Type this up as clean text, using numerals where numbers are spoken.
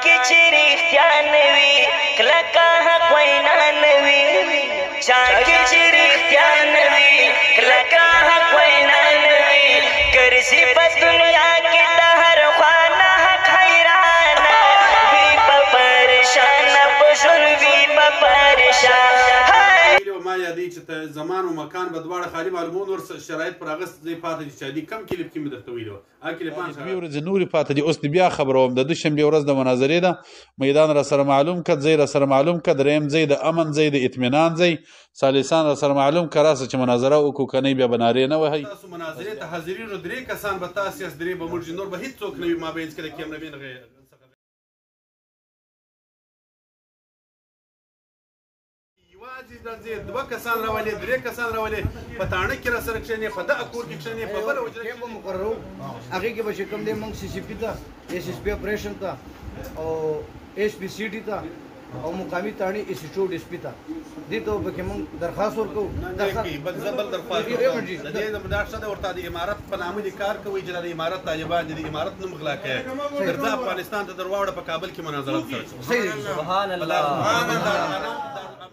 کې چې رښتیا نه وي کلکه حق وینا نه وي چا کې چې رښتیا نه وي کلکه حق وینا نه وي ګرځي په دنیا کې د هر خوا نه حق حیرانه وي په پریشانه په ژوند وي په پریشان ما یادوي چې زمان او مکان به دواړه خالي معلومون ور شرایط پر هغه ځای پاتې دي چې علي کم کلیپ کې مې درته ویلي وو هغه کلیپان دوې ورځې نورې پاتې دي اوس دې بیا خبره وم د دوشنبې ورځ د مناظرې ده میدان راسره معلوم کړه ځای راسره معلوم کړه درېیم ځای د امن ځای د اطمینان ځای ثالثان راسره معلوم کړه راسه چې مناظره وکړو که نه بیا به نارې نه وهئ تاسو مناظرې ته حاضرینو درې کسان به تاسو یاست درې به موږ نور به هېڅوک نه وي مابینځ کې د کیمرمین یوازې راځي دوه کسان راولي درې کسان راولي په تاڼه کې راسره کښېني په دغه کور کې کښېني په بله حجره کې به مقررو هغې کې به چې کوم دی موږ سی سی پي ته ایس ایس پي اپریشن ته او ایس پي سی ډي ته او مقامي تاڼي ایس ایچ او ډي ایس پي ته دې ته پکې موږ درخواست ورکوو زه بل درخواست ورکوم د دې دا څه ده ورته د امارت په نامه دې کار کوئ چې د امارت طالبان دي د امارت نوم غلا کوي درځه افغانستان ته در واوړه په کابل کې مناظره سره سبحان الله